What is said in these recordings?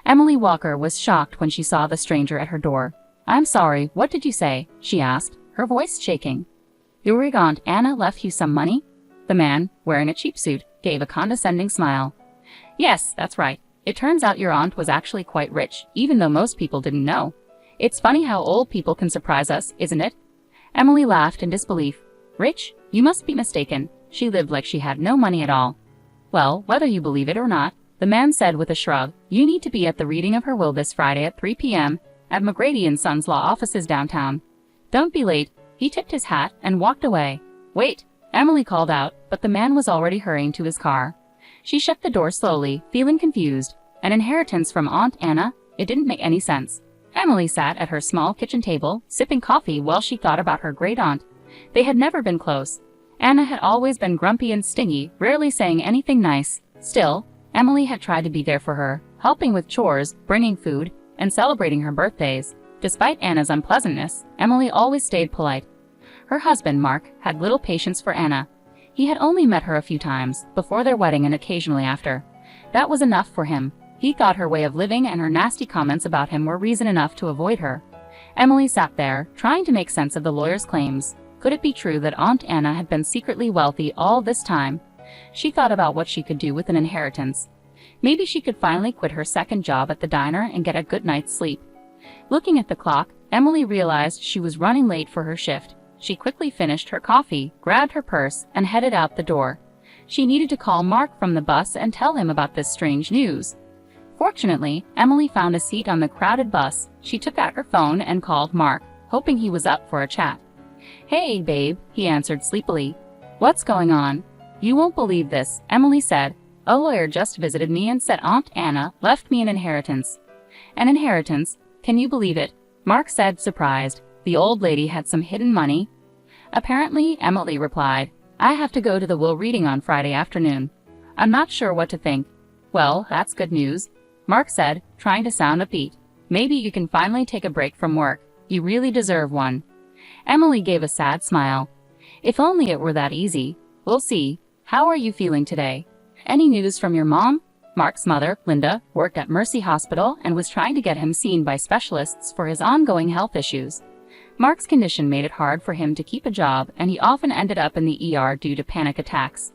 Emily Walker was shocked when she saw the stranger at her door. "I'm sorry, what did you say?" she asked, her voice shaking. "Your Aunt Anna left you some money?" The man, wearing a cheap suit, gave a condescending smile. "Yes, that's right. It turns out your aunt was actually quite rich, even though most people didn't know. It's funny how old people can surprise us, isn't it?" Emily laughed in disbelief. "Rich? You must be mistaken. She lived like she had no money at all." "Well, whether you believe it or not," the man said with a shrug, "you need to be at the reading of her will this Friday at 3 p.m. at McGrady & Sons Law Offices downtown. Don't be late." He tipped his hat and walked away. "Wait," Emily called out, but the man was already hurrying to his car. She shut the door slowly, feeling confused. An inheritance from Aunt Anna? It didn't make any sense. Emily sat at her small kitchen table, sipping coffee while she thought about her great-aunt. They had never been close. Anna had always been grumpy and stingy, rarely saying anything nice. Still, Emily had tried to be there for her, helping with chores, bringing food, and celebrating her birthdays. Despite Anna's unpleasantness, Emily always stayed polite. Her husband, Mark, had little patience for Anna. He had only met her a few times, before their wedding and occasionally after. That was enough for him. He thought her way of living and her nasty comments about him were reason enough to avoid her. Emily sat there, trying to make sense of the lawyer's claims. Could it be true that Aunt Anna had been secretly wealthy all this time? She thought about what she could do with an inheritance. Maybe she could finally quit her second job at the diner and get a good night's sleep. Looking at the clock, Emily realized she was running late for her shift. She quickly finished her coffee, grabbed her purse, and headed out the door. She needed to call Mark from the bus and tell him about this strange news. Fortunately, Emily found a seat on the crowded bus. She took out her phone and called Mark, hoping he was up for a chat. "Hey, babe," he answered sleepily. "What's going on?" "You won't believe this," Emily said. "A lawyer just visited me and said Aunt Anna left me an inheritance." "An inheritance? Can you believe it?" Mark said, surprised. "The old lady had some hidden money?" "Apparently," Emily replied. "I have to go to the will reading on Friday afternoon. I'm not sure what to think." "Well, that's good news," Mark said, trying to sound upbeat. "Maybe you can finally take a break from work. You really deserve one." Emily gave a sad smile. "If only it were that easy. We'll see. How are you feeling today? Any news from your mom?" Mark's mother, Linda, worked at Mercy Hospital and was trying to get him seen by specialists for his ongoing health issues. Mark's condition made it hard for him to keep a job, and he often ended up in the ER due to panic attacks.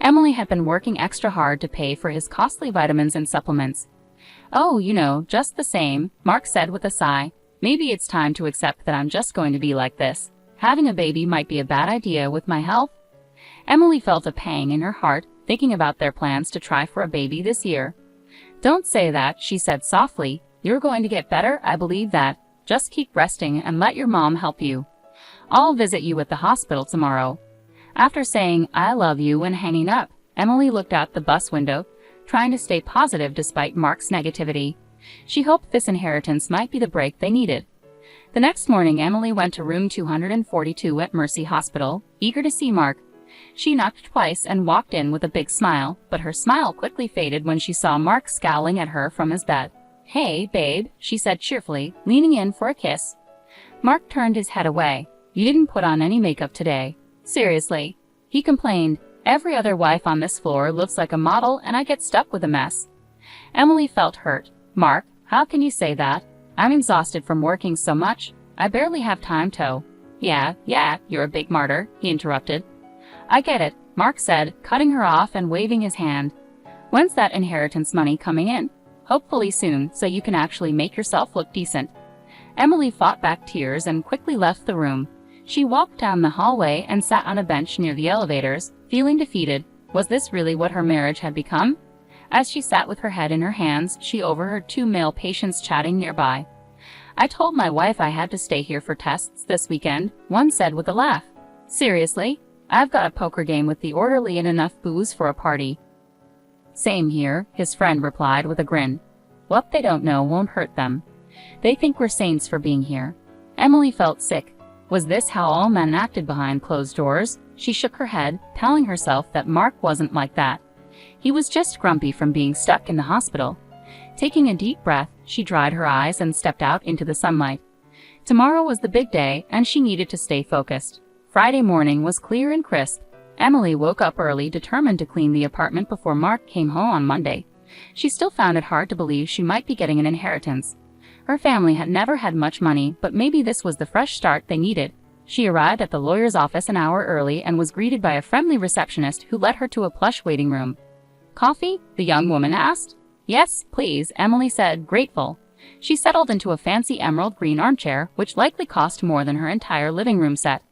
Emily had been working extra hard to pay for his costly vitamins and supplements. "Oh, just the same," Mark said with a sigh. "Maybe it's time to accept that I'm just going to be like this. Having a baby might be a bad idea with my health." Emily felt a pang in her heart, thinking about their plans to try for a baby this year. "Don't say that," she said softly. "You're going to get better, I believe that. Just keep resting and let your mom help you. I'll visit you at the hospital tomorrow." After saying, "I love you," and hanging up, Emily looked out the bus window, trying to stay positive despite Mark's negativity. She hoped this inheritance might be the break they needed. The next morning, Emily went to room 242 at Mercy Hospital, eager to see Mark. She knocked twice and walked in with a big smile, but her smile quickly faded when she saw Mark scowling at her from his bed. "Hey, babe," she said cheerfully, leaning in for a kiss. Mark turned his head away. "You didn't put on any makeup today." "Seriously," he complained. "Every other wife on this floor looks like a model and I get stuck with a mess." Emily felt hurt. "Mark, how can you say that? I'm exhausted from working so much. I barely have time to." Yeah, you're a big martyr," he interrupted. "I get it," Mark said, cutting her off and waving his hand. "When's that inheritance money coming in?" "Hopefully soon, so you can actually make yourself look decent." Emily fought back tears and quickly left the room. She walked down the hallway and sat on a bench near the elevators, feeling defeated. Was this really what her marriage had become? As she sat with her head in her hands, she overheard two male patients chatting nearby. "I told my wife I had to stay here for tests this weekend," one said with a laugh. "Seriously? I've got a poker game with the orderly and enough booze for a party." "Same here," his friend replied with a grin. "What they don't know won't hurt them. They think we're saints for being here." Emily felt sick. Was this how all men acted behind closed doors? She shook her head, telling herself that Mark wasn't like that. He was just grumpy from being stuck in the hospital. Taking a deep breath, she dried her eyes and stepped out into the sunlight. Tomorrow was the big day, and she needed to stay focused. Friday morning was clear and crisp. Emily woke up early, determined to clean the apartment before Mark came home on Monday. She still found it hard to believe she might be getting an inheritance. Her family had never had much money, but maybe this was the fresh start they needed. She arrived at the lawyer's office an hour early and was greeted by a friendly receptionist who led her to a plush waiting room. "Coffee?" the young woman asked. "Yes, please," Emily said, grateful. She settled into a fancy emerald green armchair, which likely cost more than her entire living room set.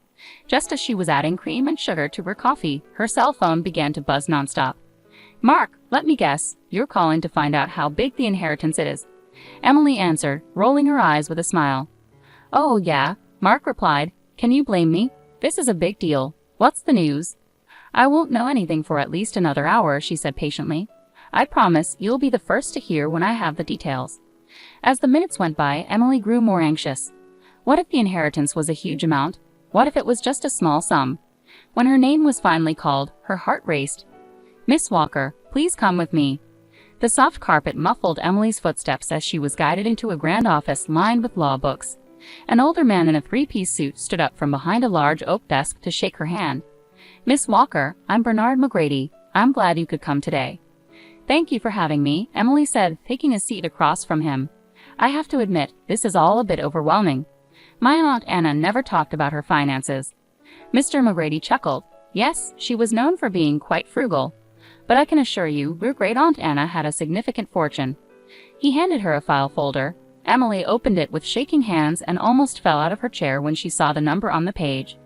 Just as she was adding cream and sugar to her coffee, her cell phone began to buzz nonstop. "Mark, let me guess, you're calling to find out how big the inheritance is." Emily answered, rolling her eyes with a smile. "Oh, yeah," Mark replied. "Can you blame me? This is a big deal. What's the news?" "I won't know anything for at least another hour," she said patiently. "I promise you'll be the first to hear when I have the details." As the minutes went by, Emily grew more anxious. What if the inheritance was a huge amount? What if it was just a small sum? When her name was finally called, her heart raced. "Miss Walker, please come with me." The soft carpet muffled Emily's footsteps as she was guided into a grand office lined with law books. An older man in a three-piece suit stood up from behind a large oak desk to shake her hand. "Miss Walker, I'm Bernard McGrady. I'm glad you could come today." "Thank you for having me," Emily said, taking a seat across from him. "I have to admit, this is all a bit overwhelming. My Aunt Anna never talked about her finances." Mr. McGrady chuckled. Yes, she was known for being quite frugal. "But I can assure you, your great-aunt Anna had a significant fortune." He handed her a file folder. Emily opened it with shaking hands and almost fell out of her chair when she saw the number on the page.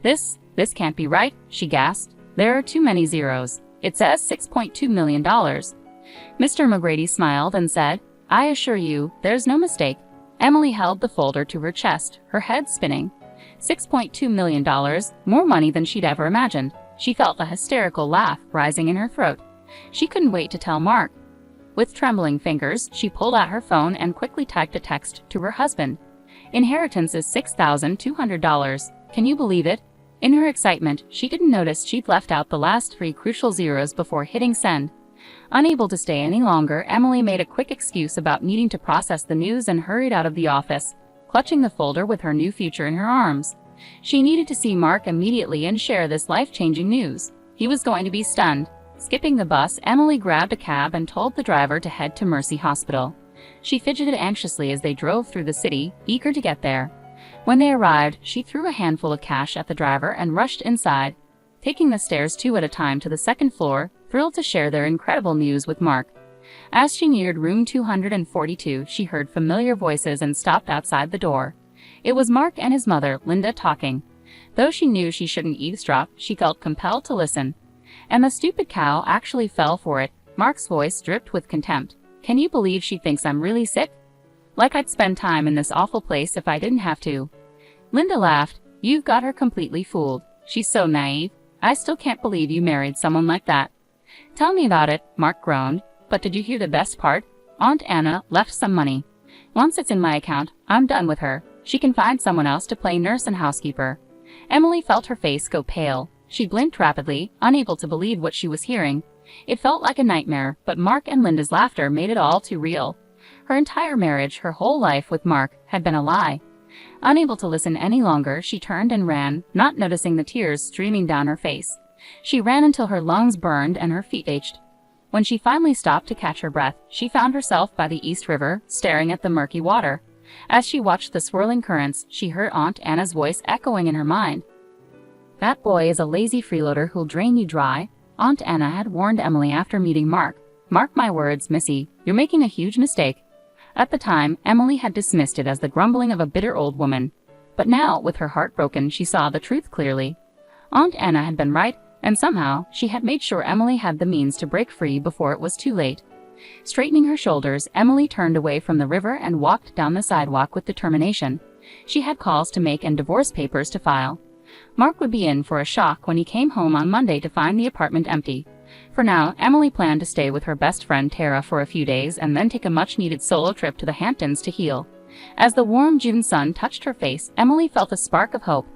This can't be right," she gasped. "There are too many zeros. It says $6.2 million. Mr. McGrady smiled and said, "I assure you, there's no mistake." Emily held the folder to her chest, her head spinning. $6.2 million, more money than she'd ever imagined. She felt a hysterical laugh rising in her throat. She couldn't wait to tell Mark. With trembling fingers, she pulled out her phone and quickly typed a text to her husband. "Inheritance is $6,200. Can you believe it?" In her excitement, she didn't notice she'd left out the last 3 crucial zeros before hitting send. Unable to stay any longer, Emily made a quick excuse about needing to process the news and hurried out of the office, clutching the folder with her new future in her arms. She needed to see Mark immediately and share this life-changing news. He was going to be stunned. Skipping the bus, Emily grabbed a cab and told the driver to head to Mercy Hospital. She fidgeted anxiously as they drove through the city, eager to get there. When they arrived, she threw a handful of cash at the driver and rushed inside, taking the stairs 2 at a time to the second floor, thrilled to share their incredible news with Mark. As she neared room 242, she heard familiar voices and stopped outside the door. It was Mark and his mother, Linda, talking. Though she knew she shouldn't eavesdrop, she felt compelled to listen. "And the stupid cow actually fell for it." Mark's voice dripped with contempt. "Can you believe she thinks I'm really sick? Like I'd spend time in this awful place if I didn't have to." Linda laughed. "You've got her completely fooled. She's so naive. I still can't believe you married someone like that." "Tell me about it," Mark groaned. "But did you hear the best part? Aunt Anna left some money. Once it's in my account, I'm done with her. She can find someone else to play nurse and housekeeper." Emily felt her face go pale. She blinked rapidly, unable to believe what she was hearing. It felt like a nightmare, but Mark and Linda's laughter made it all too real. Her entire marriage, her whole life with Mark, had been a lie. Unable to listen any longer, she turned and ran, not noticing the tears streaming down her face. She ran until her lungs burned and her feet ached. When she finally stopped to catch her breath, she found herself by the East River, staring at the murky water. As she watched the swirling currents, she heard Aunt Anna's voice echoing in her mind. "That boy is a lazy freeloader who'll drain you dry," Aunt Anna had warned Emily after meeting Mark. "Mark my words, Missy, you're making a huge mistake." At the time, Emily had dismissed it as the grumbling of a bitter old woman. But now, with her heart broken, she saw the truth clearly. Aunt Anna had been right, and somehow, she had made sure Emily had the means to break free before it was too late. Straightening her shoulders, Emily turned away from the river and walked down the sidewalk with determination. She had calls to make and divorce papers to file. Mark would be in for a shock when he came home on Monday to find the apartment empty. For now, Emily planned to stay with her best friend Tara for a few days and then take a much-needed solo trip to the Hamptons to heal. As the warm June sun touched her face, Emily felt a spark of hope.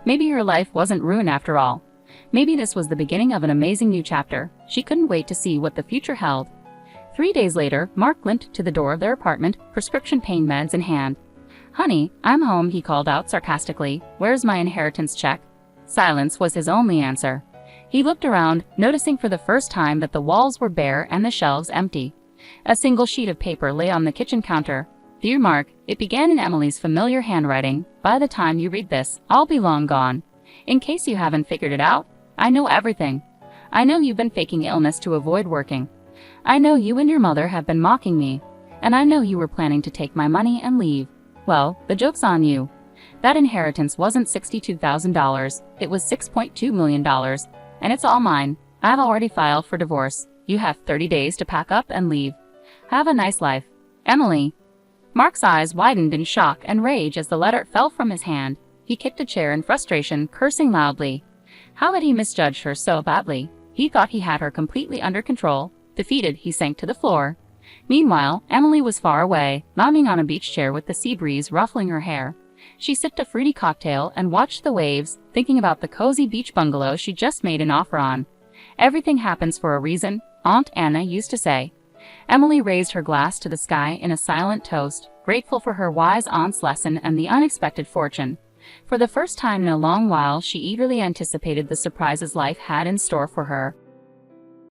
Maybe her life wasn't ruined after all. Maybe this was the beginning of an amazing new chapter. She couldn't wait to see what the future held. 3 days later, Mark limped to the door of their apartment, prescription pain meds in hand. "Honey, I'm home," he called out sarcastically. "Where's my inheritance check?" Silence was his only answer. He looked around, noticing for the first time that the walls were bare and the shelves empty. A single sheet of paper lay on the kitchen counter. "Dear Mark," it began in Emily's familiar handwriting, "by the time you read this, I'll be long gone. In case you haven't figured it out, I know everything. I know you've been faking illness to avoid working. I know you and your mother have been mocking me. And I know you were planning to take my money and leave. Well, the joke's on you. That inheritance wasn't $62,000, it was $6.2 million, and it's all mine. I've already filed for divorce. You have 30 days to pack up and leave. Have a nice life. Emily." Mark's eyes widened in shock and rage as the letter fell from his hand. He kicked a chair in frustration, cursing loudly. How had he misjudged her so badly? He thought he had her completely under control. Defeated, he sank to the floor. Meanwhile, Emily was far away, lounging on a beach chair with the sea breeze ruffling her hair. She sipped a fruity cocktail and watched the waves, thinking about the cozy beach bungalow she just made an offer on. "Everything happens for a reason," Aunt Anna used to say. Emily raised her glass to the sky in a silent toast, grateful for her wise aunt's lesson and the unexpected fortune. For the first time in a long while, she eagerly anticipated the surprises life had in store for her.